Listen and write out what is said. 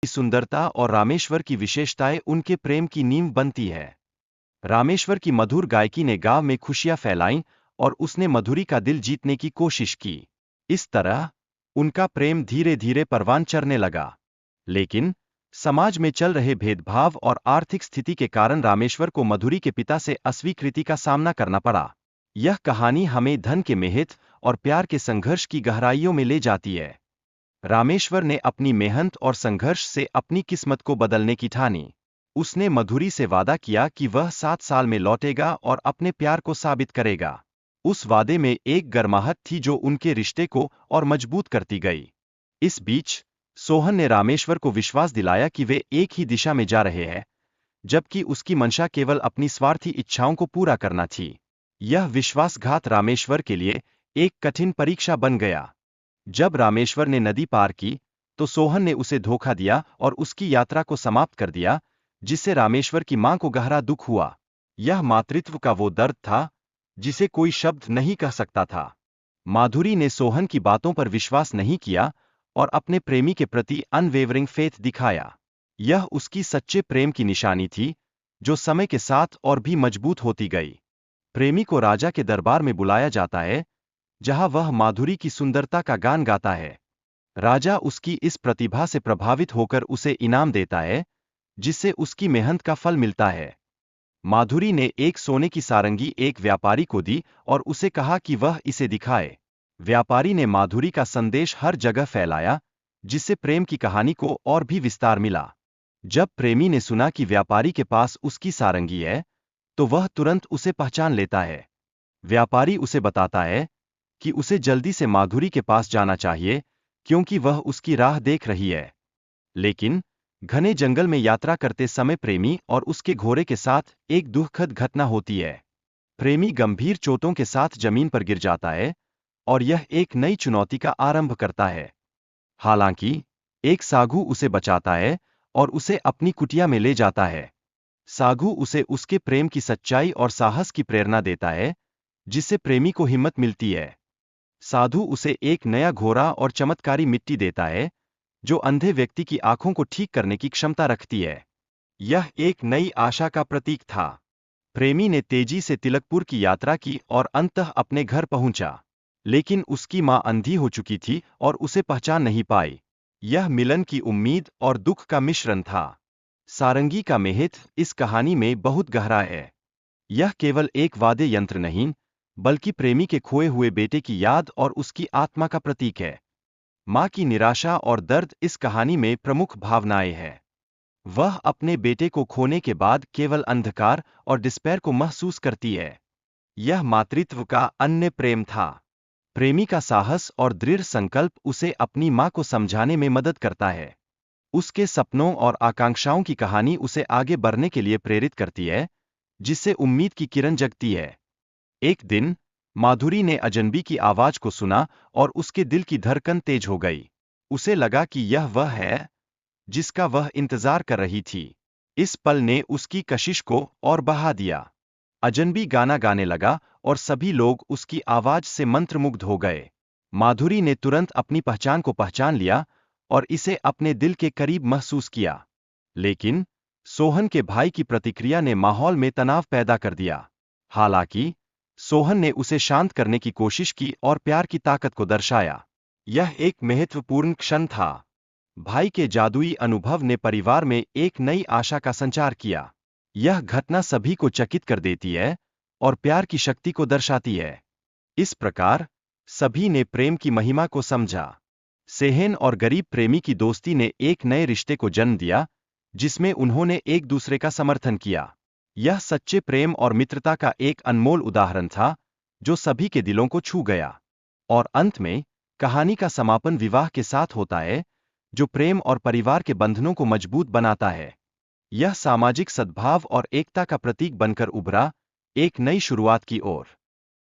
सुंदरता और रामेश्वर की विशेषताएं उनके प्रेम की नींव बनती है। रामेश्वर की मधुर गायकी ने गांव में खुशियां फैलाईं और उसने मधुरी का दिल जीतने की कोशिश की। इस तरह उनका प्रेम धीरे धीरे परवान चढ़ने लगा। लेकिन समाज में चल रहे भेदभाव और आर्थिक स्थिति के कारण रामेश्वर को मधुरी के पिता से अस्वीकृति का सामना करना पड़ा। यह कहानी हमें धन के मेहनत और प्यार के संघर्ष की गहराइयों में ले जाती है। रामेश्वर ने अपनी मेहनत और संघर्ष से अपनी किस्मत को बदलने की ठानी। उसने मधुरी से वादा किया कि वह 7 साल में लौटेगा और अपने प्यार को साबित करेगा। उस वादे में एक गर्माहट थी जो उनके रिश्ते को और मजबूत करती गई। इस बीच सोहन ने रामेश्वर को विश्वास दिलाया कि वे एक ही दिशा में जा रहे हैं, जबकि उसकी मंशा केवल अपनी स्वार्थी इच्छाओं को पूरा करना थी। यह विश्वासघात रामेश्वर के लिए एक कठिन परीक्षा बन गया। जब रामेश्वर ने नदी पार की, तो सोहन ने उसे धोखा दिया और उसकी यात्रा को समाप्त कर दिया, जिससे रामेश्वर की मां को गहरा दुख हुआ। यह मातृत्व का वो दर्द था जिसे कोई शब्द नहीं कह सकता था। माधुरी ने सोहन की बातों पर विश्वास नहीं किया और अपने प्रेमी के प्रति अनवेवरिंग फेथ दिखाया। यह उसकी सच्चे प्रेम की निशानी थी, जो समय के साथ और भी मजबूत होती गई। प्रेमी को राजा के दरबार में बुलाया जाता है, जहां वह माधुरी की सुंदरता का गान गाता है। राजा उसकी इस प्रतिभा से प्रभावित होकर उसे इनाम देता है, जिससे उसकी मेहनत का फल मिलता है। माधुरी ने एक सोने की सारंगी एक व्यापारी को दी और उसे कहा कि वह इसे दिखाए। व्यापारी ने माधुरी का संदेश हर जगह फैलाया, जिससे प्रेम की कहानी को और भी विस्तार मिला। जब प्रेमी ने सुना कि व्यापारी के पास उसकी सारंगी है, तो वह तुरंत उसे पहचान लेता है। व्यापारी उसे बताता है कि उसे जल्दी से माधुरी के पास जाना चाहिए, क्योंकि वह उसकी राह देख रही है। लेकिन घने जंगल में यात्रा करते समय प्रेमी और उसके घोड़े के साथ एक दुखद घटना होती है। प्रेमी गंभीर चोटों के साथ जमीन पर गिर जाता है और यह एक नई चुनौती का आरंभ करता है। हालांकि एक साधु उसे बचाता है और उसे अपनी कुटिया में ले जाता है। साधु उसे उसके प्रेम की सच्चाई और साहस की प्रेरणा देता है, जिससे प्रेमी को हिम्मत मिलती है। साधु उसे एक नया घोड़ा और चमत्कारी मिट्टी देता है, जो अंधे व्यक्ति की आंखों को ठीक करने की क्षमता रखती है। यह एक नई आशा का प्रतीक था। प्रेमी ने तेजी से तिलकपुर की यात्रा की और अंततः अपने घर पहुंचा। लेकिन उसकी मां अंधी हो चुकी थी और उसे पहचान नहीं पाई। यह मिलन की उम्मीद और दुख का मिश्रण था। सारंगी का महत्व इस कहानी में बहुत गहरा है। यह केवल एक वाद्य यंत्र नहीं, बल्कि प्रेमी के खोए हुए बेटे की याद और उसकी आत्मा का प्रतीक है। मां की निराशा और दर्द इस कहानी में प्रमुख भावनाएं हैं। वह अपने बेटे को खोने के बाद केवल अंधकार और डिस्पेयर को महसूस करती है। यह मातृत्व का अन्य प्रेम था। प्रेमी का साहस और दृढ़ संकल्प उसे अपनी मां को समझाने में मदद करता है। उसके सपनों और आकांक्षाओं की कहानी उसे आगे बढ़ने के लिए प्रेरित करती है, जिससे उम्मीद की किरण जगती है। एक दिन माधुरी ने अजनबी की आवाज को सुना और उसके दिल की धड़कन तेज हो गई। उसे लगा कि यह वह है जिसका वह इंतजार कर रही थी। इस पल ने उसकी कशिश को और बढ़ा दिया। अजनबी गाना गाने लगा और सभी लोग उसकी आवाज से मंत्रमुग्ध हो गए। माधुरी ने तुरंत अपनी पहचान को पहचान लिया और इसे अपने दिल के करीब महसूस किया। लेकिन सोहन के भाई की प्रतिक्रिया ने माहौल में तनाव पैदा कर दिया। हालांकि सोहन ने उसे शांत करने की कोशिश की और प्यार की ताकत को दर्शाया। यह एक महत्वपूर्ण क्षण था। भाई के जादुई अनुभव ने परिवार में एक नई आशा का संचार किया। यह घटना सभी को चकित कर देती है और प्यार की शक्ति को दर्शाती है। इस प्रकार सभी ने प्रेम की महिमा को समझा। सेहन और गरीब प्रेमी की दोस्ती ने एक नए रिश्ते को जन्म दिया, जिसमें उन्होंने एक दूसरे का समर्थन किया। यह सच्चे प्रेम और मित्रता का एक अनमोल उदाहरण था, जो सभी के दिलों को छू गया। और अंत में कहानी का समापन विवाह के साथ होता है, जो प्रेम और परिवार के बंधनों को मजबूत बनाता है। यह सामाजिक सद्भाव और एकता का प्रतीक बनकर उभरा, एक नई शुरुआत की ओर।